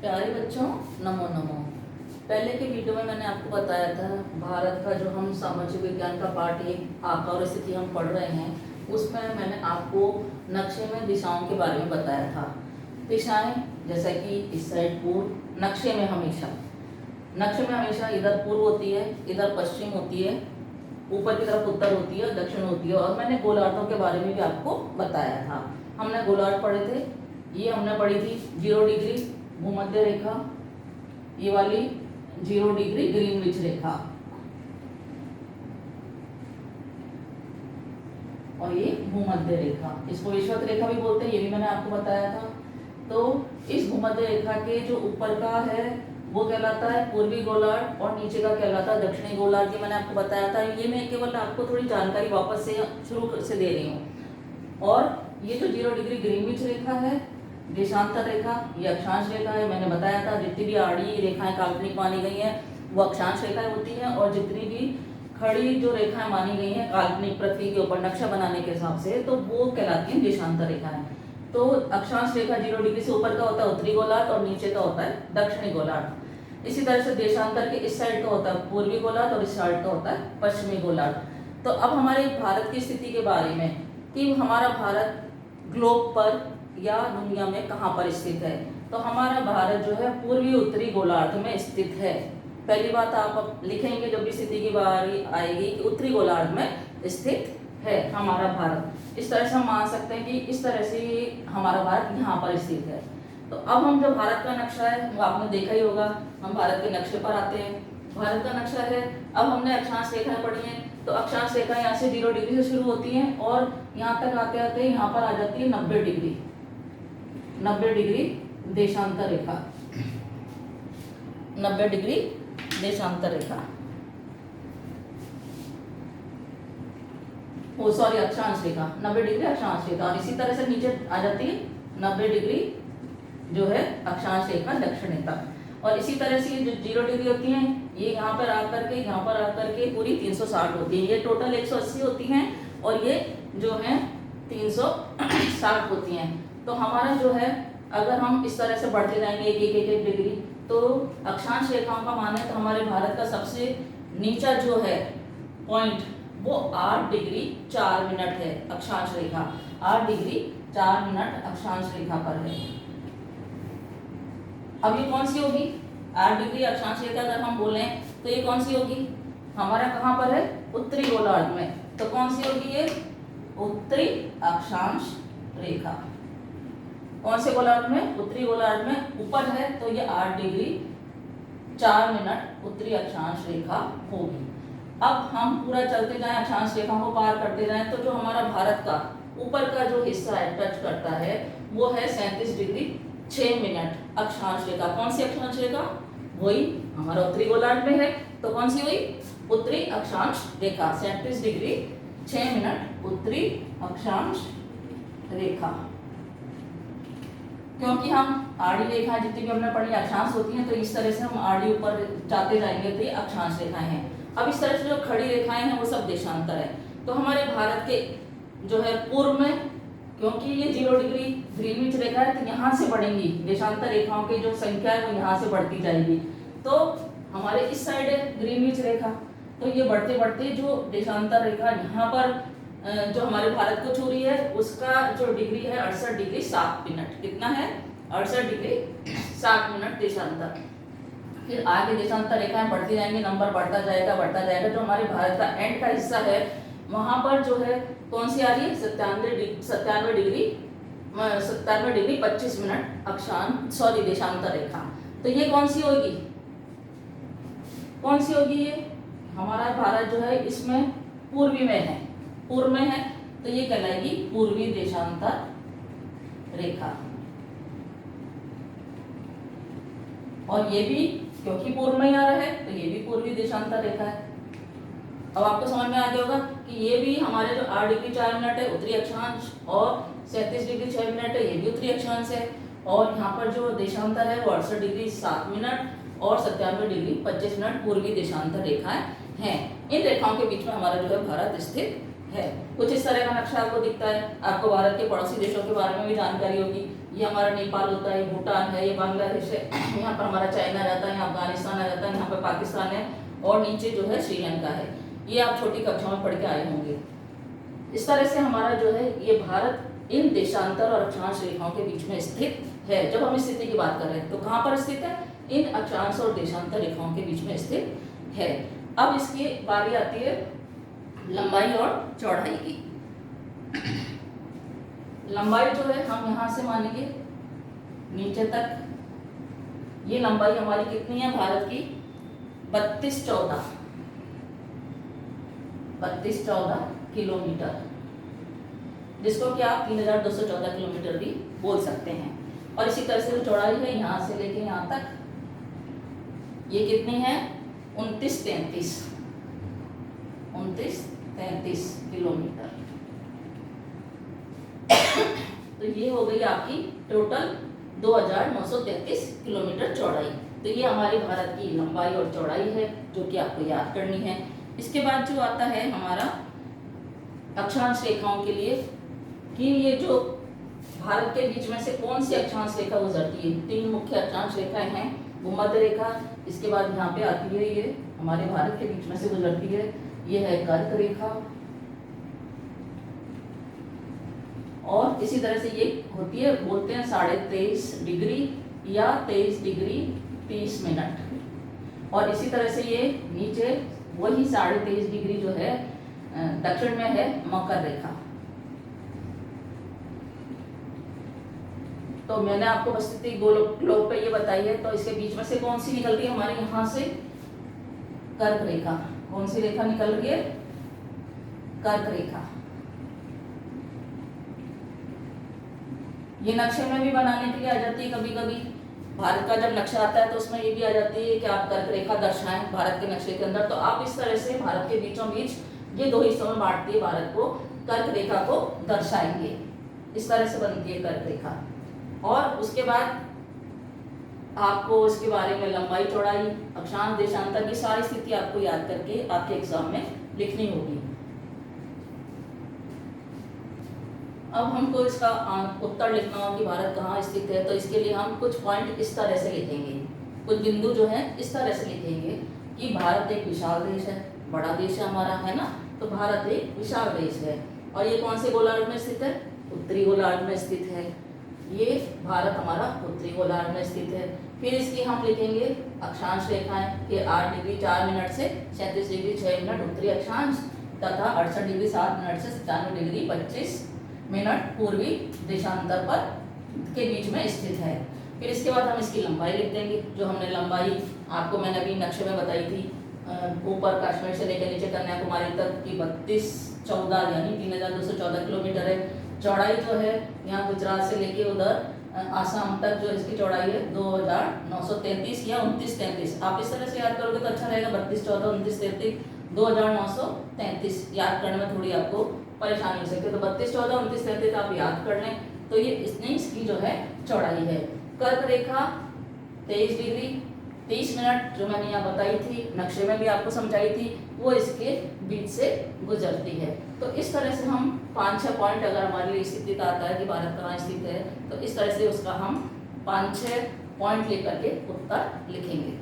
प्यारे बच्चों, नमो नमो। पहले के वीडियो में मैंने आपको बताया था भारत का जो हम सामाजिक विज्ञान का पार्ट एक आकार और स्थिति हम पढ़ रहे हैं, उसमें मैंने आपको नक्शे में दिशाओं के बारे में बताया था। दिशाएं जैसा कि इस साइड पूर्व, नक्शे में हमेशा इधर पूर्व होती है, इधर पश्चिम होती है, ऊपर की तरफ उत्तर होती है, दक्षिण होती है। और मैंने गोलार्धों के बारे में भी आपको बताया था। हमने गोलार्ध पढ़े थे, ये हमने पढ़ी थी 0 डिग्री भूमध्य रेखा, ये वाली 0 डिग्री ग्रीनविच रेखा, और ये भूमध्य रेखा, इसको विषुवत रेखा भी बोलते हैं, ये भी मैंने आपको बताया था। तो इस भूमध्य रेखा के जो ऊपर का है वो कहलाता है पूर्वी गोलार्ध और नीचे का कहलाता है दक्षिणी गोलार्ध। ये मैंने आपको बताया था। ये मैं केवल आपको थोड़ी जानकारी वापस से शुरू से दे रही हूँ। और ये जो 0 डिग्री ग्रीनविच रेखा है, देशांतर रेखा, ये अक्षांश रेखा है। मैंने बताया था जितनी भी आड़ी रेखाएं काल्पनिक मानी गई हैं वो अक्षांश रेखाएं होती हैं, और जितनी भी खड़ी जो रेखाएं मानी गई हैं काल्पनिक पृथ्वी के ऊपर नक्शा बनाने के हिसाब से, तो वो कहलाती हैं देशांतर रेखाएं। तो अक्षांश रेखा 0 डिग्री से ऊपर का होता है उत्तरी गोलार्ध और नीचे का होता है दक्षिणी गोलार्ध। इसी तरह से देशांतर के इस साइड का होता है पूर्वी गोलार्ध और इस साइड का होता है पश्चिमी गोलार्ध। तो अब हमारे भारत की स्थिति के बारे में कि हमारा भारत ग्लोब पर या दुनिया में कहाँ पर स्थित है। तो हमारा भारत जो है पूर्वी उत्तरी गोलार्ध में स्थित है। पहली बात आप लिखेंगे जब भी स्थिति की बारी आएगी कि उत्तरी गोलार्ध में स्थित है हमारा भारत। इस तरह से हम मान सकते हैं कि इस तरह से हमारा भारत यहाँ पर स्थित है। तो अब हम जो भारत का नक्शा है वो आपने देखा ही होगा। हम भारत के नक्शे पर आते हैं। भारत का नक्शा है, अब हमने अक्षांश रेखाएं पढ़ी हैं। तो अक्षांश रेखा यहाँ से 0 डिग्री से शुरू होती हैं और यहाँ तक आते आते यहाँ पर आ जाती है 90 डिग्री। 90 डिग्री देशांतर रेखा, 90 डिग्री देशांतर रेखा, ओ सॉरी अक्षांश रेखा, 90 डिग्री अक्षांश रेखा। और इसी तरह से नीचे आ जाती है 90 डिग्री जो है अक्षांश रेखा दक्षिण तक। और इसी तरह से जो 0 डिग्री होती हैं ये यहाँ पर आकर के पूरी 360 होती है। ये टोटल 180 होती हैं और ये जो है 360 होती हैं। तो हमारा जो है अगर हम इस तरह से बढ़ते जाएंगे एक डिग्री, तो अक्षांश रेखाओं का माने तो हमारे भारत का सबसे नीचा जो है पॉइंट वो 8 डिग्री 4 मिनट है। अक्षांश रेखा 8 डिग्री 4 मिनट अक्षांश रेखा पर है। अब ये कौन सी होगी 8 डिग्री अक्षांश रेखा? अगर हम बोलें तो ये कौन सी होगी? हमारा कहाँ पर है? उत्तरी गोलार्ध में। तो कौन सी होगी ये? उत्तरी अक्षांश रेखा। कौन से गोलार्ध में? उत्तरी गोलार्ध में। ऊपर है तो ये 8 डिग्री 4 मिनट उत्तरी अक्षांश रेखा होगी। अब हम पूरा चलते जाएं, अक्षांश रेखा को पार करते जाएं, तो जो हमारा भारत का ऊपर का जो हिस्सा है टच करता है वो है 37 डिग्री 6 मिनट अक्षांश रेखा। कौन सी अक्षांश रेखा? वही हमारा उत्तरी गोलार्ध में है। तो कौन सी हुई? उत्तरी अक्षांश रेखा 37 डिग्री 6 मिनट उत्तरी अक्षांश रेखा। क्योंकि हम आड़ी रेखा जितनी भी हमने पढ़ी अक्षांश होती हैं, तो इस तरह से हम आड़ी ऊपर जाते जाएंगे तो ये अक्षांश रेखाएं हैं। अब इस तरह से जो खड़ी रेखाएं हैं वो सब देशांतर है। तो हमारे भारत के जो है पूर्व में, क्योंकि ये 0 डिग्री ग्रीनविच रेखा है, तो यहाँ से बढ़ेंगी देशांतर रेखाओं की जो संख्या है वो यहाँ से बढ़ती जाएगी। तो हमारे इस साइड है ग्रीनविच रेखा, तो ये बढ़ते बढ़ते जो देशांतर रेखा यहाँ पर जो हमारे भारत को छू रही है उसका जो डिग्री है 68 डिग्री 7 मिनट। कितना है? 68 डिग्री 7 मिनट देशांतर। फिर आगे देशांतर रेखाएं बढ़ती जाएंगी, नंबर बढ़ता जाएगा। जो हमारे भारत का एंड का हिस्सा है वहां पर जो है कौन सी आ रही है? 97 डिग्री 25 मिनट देशांतर रेखा। तो ये कौन सी होगी? कौन सी होगी ये? हमारा भारत जो है इसमें पूर्व में है, तो ये कहलाएगी पूर्वी देशांतर रेखा। और ये भी क्योंकि पूर्व में ही आ रहा है तो ये भी पूर्वी देशांतर रेखा है। अब आपको समझ में आ गया होगा कि ये भी हमारे जो 8 डिग्री 4 मिनट है उत्तरी अक्षांश और 37 डिग्री 6 मिनट है ये भी उत्तरी अक्षांश है। और यहाँ पर जो देशांतर है वो 68 डिग्री 7 मिनट और 97 डिग्री 25 मिनट पूर्वी देशांतर रेखाएं हैं। इन रेखाओं के बीच में हमारा जो है भारत स्थित है। कुछ इस तरह का नक्शा आपको दिखता है। आपको भारत के पड़ोसी देशों के बारे में भी जानकारी होगी। ये हमारा नेपाल होता है, ये भूटान है, ये बांग्लादेश है, यहाँ पर हमारा चाइना रहता है, यहाँ अफगानिस्तान आ जाता है, यहाँ पर पाकिस्तान है और नीचे जो है श्रीलंका है। ये आप छोटी कक्षाओं में पढ़ के आए होंगे। इस तरह से हमारा जो है ये भारत इन देशांतर और अक्षांश रेखाओं के बीच में स्थित है। जब हम स्थिति की बात कर रहे हैं तो कहाँ पर स्थित है? इन अक्षांश और देशांतर रेखाओं के बीच में स्थित है। अब इसकी बारी आती है लंबाई और चौड़ाई की। लंबाई जो है हम यहाँ से मानेंगे नीचे तक, ये लंबाई हमारी कितनी है भारत की? 3214 किलोमीटर, जिसको कि आप 3214 किलोमीटर भी बोल सकते हैं। और इसी तरह से जो चौड़ाई है यहाँ से लेके यहाँ तक, ये कितनी है? 2933 किलोमीटर। तो ये हो गई आपकी टोटल 2933 किलोमीटर चौड़ाई। तो ये हमारे भारत की लंबाई और चौड़ाई है जो कि आपको याद करनी है। इसके बाद जो आता है हमारा अक्षांश रेखाओं के लिए कि ये जो भारत के बीच में से कौन सी अक्षांश रेखा गुजरती है। 3 मुख्य अक्षांश रेखाएं हैं। भूमध्य रेखा, इसके बाद यहाँ पे आती है ये हमारे भारत के बीच में से गुजरती है, ये है कर्क रेखा, और इसी तरह से ये होती है, बोलते हैं 23.5 डिग्री या 23 डिग्री 30 मिनट। और इसी तरह से ये नीचे वही 23.5 डिग्री जो है दक्षिण में है मकर रेखा। तो मैंने आपको बस्ती ग्लोब पे ये बताई है। तो इसके बीच में से कौन सी निकल रही है? हमारे यहाँ से कर्क रेखा। कौन सी रेखा निकल रही है? कर्क रेखा। ये नक्शे में भी बनाने के लिए आ जाती है। कभी कभी भारत का जब नक्शा आता है तो उसमें ये भी आ जाती है कि आप कर्क रेखा दर्शाएं भारत के नक्शे के अंदर। तो आप इस तरह से भारत के बीचों बीच ये 2 हिस्सों में बांटती है भारत को, कर्क रेखा को दर्शाएंगे। इस तरह से बनती है कर्क रेखा। और उसके बाद आपको इसके बारे में लंबाई चौड़ाई अक्षांश देशांतर की सारी स्थिति आपको याद करके आपके एग्जाम में लिखनी होगी। अब हमको इसका उत्तर लिखना हो कि भारत कहाँ स्थित है, तो इसके लिए हम कुछ पॉइंट इस तरह से लिखेंगे, कुछ बिंदु जो है इस तरह से लिखेंगे कि भारत एक विशाल देश है, बड़ा देश है हमारा, है ना। तो भारत एक विशाल देश है और ये कौन से गोलार्ध में स्थित है? उत्तरी गोलार्ध में स्थित है। ये भारत हमारा उत्तरी गोलार्ध में स्थित है। फिर इसकी हम लिखेंगे अक्षांश रेखाएं कि 8 डिग्री 4 मिनट से 37 डिग्री 6 मिनट उत्तरी अक्षांश तथा 68 डिग्री 7 मिनट से 97 डिग्री 25 मिनट पूर्वी देशांतर पर के बीच में स्थित है। फिर इसके बाद हम इसकी लंबाई लिख देंगे, जो हमने लंबाई आपको मैंने अभी नक्शे में बताई थी। ऊपर कश्मीर से लेकर नीचे कन्याकुमारी तक की 3214 यानी 3214 किलोमीटर है। चौड़ाई जो है यहाँ गुजरात से लेके उधर आसाम तक जो इसकी चौड़ाई है 2933 या 2933। आप इस तरह से याद करोगे तो अच्छा रहेगा, 3214 2933 2933 याद करने में थोड़ी आपको परेशानी हो सकती है। तो 3214 2933 आप याद कर लें। तो ये इसकी जो है चौड़ाई है। कर्क रेखा 23 डिग्री 30 मिनट जो मैंने यहाँ बताई थी, नक्शे में भी आपको समझाई थी, वो इसके बीच से गुजरती है। तो इस तरह से हम 5-6 पॉइंट अगर हमारे लिए स्थिति आता है कि भारत कहाँ स्थित है, तो इस तरह से उसका हम 5-6 पॉइंट लेकर के उत्तर लिखेंगे।